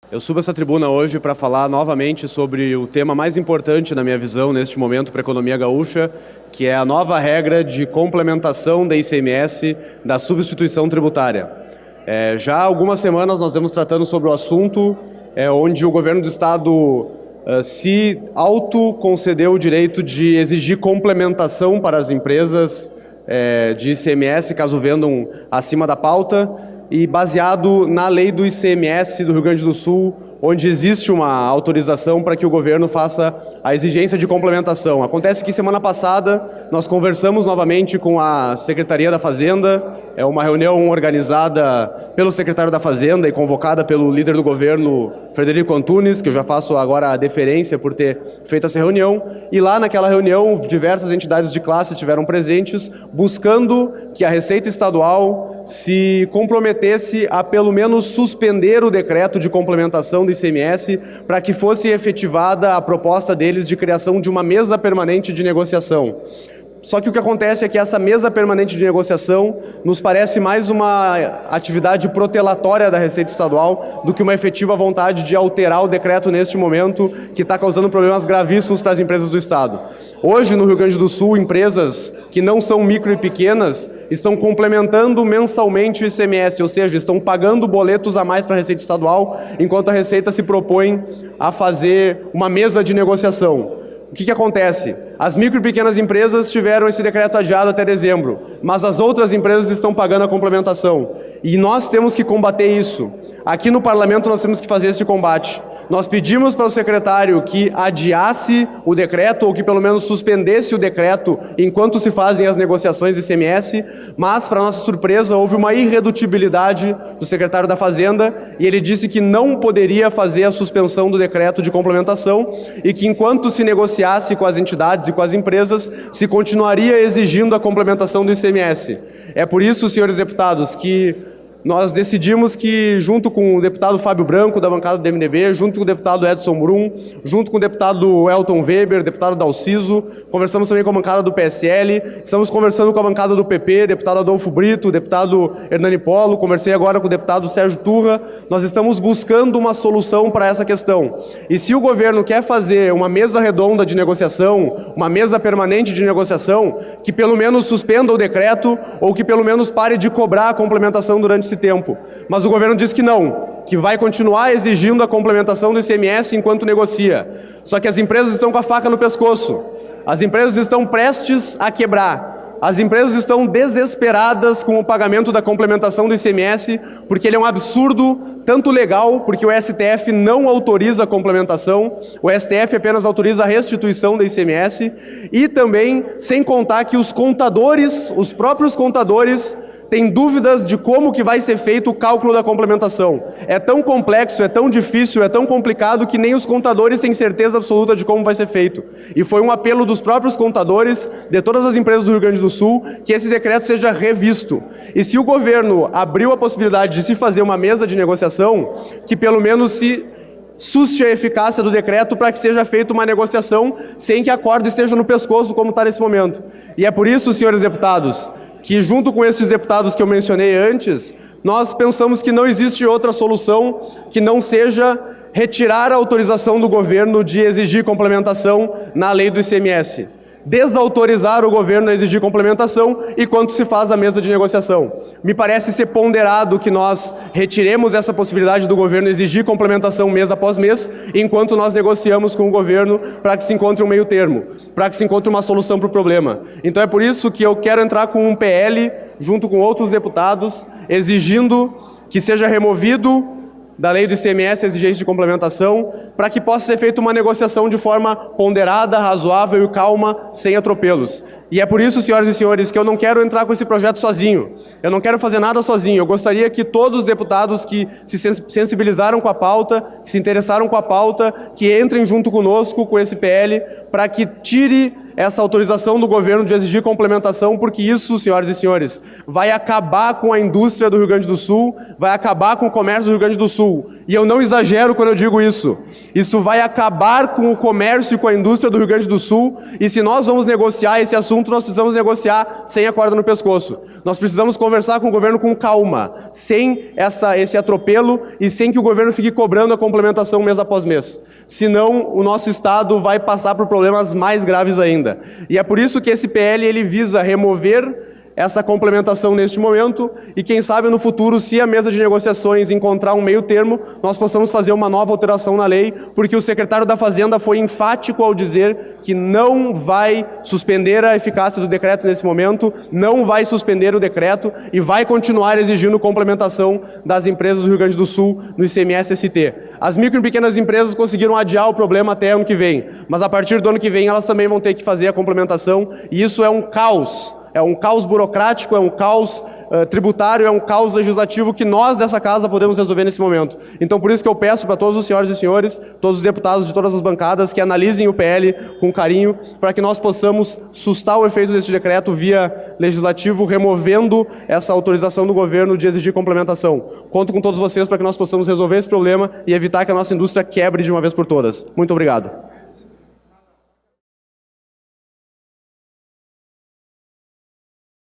Eu subo essa tribuna hoje para falar novamente sobre o tema mais importante, na minha visão, neste momento para a economia gaúcha, que é a nova regra de complementação da ICMS da substituição tributária. Já há algumas semanas nós vemos tratando sobre o assunto, onde o governo do estado se autoconcedeu o direito de exigir complementação para as empresas de ICMS, caso vendam acima da pauta, e baseado na lei do ICMS do Rio Grande do Sul, onde existe uma autorização para que o governo faça a exigência de complementação. Acontece que semana passada nós conversamos novamente com a Secretaria da Fazenda, uma reunião organizada pelo secretário da Fazenda e convocada pelo líder do governo, Frederico Antunes, que eu já faço agora a deferência por ter feito essa reunião, e lá naquela reunião diversas entidades de classe estiveram presentes, buscando que a Receita Estadual se comprometesse a pelo menos suspender o decreto de complementação do ICMS para que fosse efetivada a proposta deles de criação de uma mesa permanente de negociação. Só que o que acontece é que essa mesa permanente de negociação nos parece mais uma atividade protelatória da Receita Estadual do que uma efetiva vontade de alterar o decreto neste momento, que está causando problemas gravíssimos para as empresas do Estado. Hoje, no Rio Grande do Sul, empresas que não são micro e pequenas estão complementando mensalmente o ICMS, ou seja, estão pagando boletos a mais para a Receita Estadual, enquanto a Receita se propõe a fazer uma mesa de negociação. O que acontece? As micro e pequenas empresas tiveram esse decreto adiado até dezembro, mas as outras empresas estão pagando a complementação. E nós temos que combater isso. Aqui no Parlamento nós temos que fazer esse combate. Nós pedimos para o secretário que adiasse o decreto ou que pelo menos suspendesse o decreto enquanto se fazem as negociações do ICMS, mas, para nossa surpresa, houve uma irredutibilidade do secretário da Fazenda e ele disse que não poderia fazer a suspensão do decreto de complementação e que enquanto se negociasse com as entidades e com as empresas, se continuaria exigindo a complementação do ICMS. É por isso, senhores deputados, que nós decidimos que, junto com o deputado Fábio Branco, da bancada do MDB, junto com o deputado Edson Brum, junto com o deputado Elton Weber, deputado Dalciso, conversamos também com a bancada do PSL, estamos conversando com a bancada do PP, deputado Adolfo Brito, deputado Hernani Polo, conversei agora com o deputado Sérgio Turra, nós estamos buscando uma solução para essa questão. E se o governo quer fazer uma mesa redonda de negociação, uma mesa permanente de negociação, que pelo menos suspenda o decreto ou que pelo menos pare de cobrar a complementação durante esse tempo. Mas o governo diz que não, que vai continuar exigindo a complementação do ICMS enquanto negocia. Só que as empresas estão com a faca no pescoço. As empresas estão prestes a quebrar. As empresas estão desesperadas com o pagamento da complementação do ICMS, porque ele é um absurdo, tanto legal, porque o STF não autoriza a complementação, o STF apenas autoriza a restituição do ICMS, e também, sem contar que os contadores, os próprios contadores, tem dúvidas de como que vai ser feito o cálculo da complementação. É tão complexo, é tão difícil, é tão complicado que nem os contadores têm certeza absoluta de como vai ser feito. E foi um apelo dos próprios contadores de todas as empresas do Rio Grande do Sul que esse decreto seja revisto. E se o governo abriu a possibilidade de se fazer uma mesa de negociação, que pelo menos se suste a eficácia do decreto para que seja feita uma negociação sem que a corda esteja no pescoço como está nesse momento. E é por isso, senhores deputados, que junto com esses deputados que eu mencionei antes, nós pensamos que não existe outra solução que não seja retirar a autorização do governo de exigir complementação na lei do ICMS. Desautorizar o governo a exigir complementação enquanto se faz a mesa de negociação. Me parece ser ponderado que nós retiremos essa possibilidade do governo exigir complementação mês após mês, enquanto nós negociamos com o governo para que se encontre um meio termo, para que se encontre uma solução para o problema. Então é por isso que eu quero entrar com um PL, junto com outros deputados, exigindo que seja removido da lei do ICMS, a exigência de complementação, para que possa ser feita uma negociação de forma ponderada, razoável e calma, sem atropelos. E é por isso, senhoras e senhores, que eu não quero entrar com esse projeto sozinho. Eu não quero fazer nada sozinho. Eu gostaria que todos os deputados que se sensibilizaram com a pauta, que se interessaram com a pauta, que entrem junto conosco com esse PL, para que tire essa autorização do governo de exigir complementação, porque isso, senhoras e senhores, vai acabar com a indústria do Rio Grande do Sul, vai acabar com o comércio do Rio Grande do Sul. E eu não exagero quando eu digo isso. Isso vai acabar com o comércio e com a indústria do Rio Grande do Sul, e se nós vamos negociar esse assunto, nós precisamos negociar sem a corda no pescoço. Nós precisamos conversar com o governo com calma, sem esse atropelo e sem que o governo fique cobrando a complementação mês após mês. Senão, o nosso Estado vai passar por problemas mais graves ainda. E é por isso que esse PL ele visa remover essa complementação neste momento e quem sabe no futuro, se a mesa de negociações encontrar um meio termo, nós possamos fazer uma nova alteração na lei, porque o secretário da Fazenda foi enfático ao dizer que não vai suspender a eficácia do decreto nesse momento, não vai suspender o decreto e vai continuar exigindo complementação das empresas do Rio Grande do Sul no ICMS-ST. As micro e pequenas empresas conseguiram adiar o problema até ano que vem, mas a partir do ano que vem elas também vão ter que fazer a complementação e isso é um caos. É um caos burocrático, é um caos tributário, é um caos legislativo que nós dessa casa podemos resolver nesse momento. Então, por isso que eu peço para todos os senhores e senhores, todos os deputados de todas as bancadas, que analisem o PL com carinho, para que nós possamos sustar o efeito desse decreto via legislativo, removendo essa autorização do governo de exigir complementação. Conto com todos vocês para que nós possamos resolver esse problema e evitar que a nossa indústria quebre de uma vez por todas. Muito obrigado.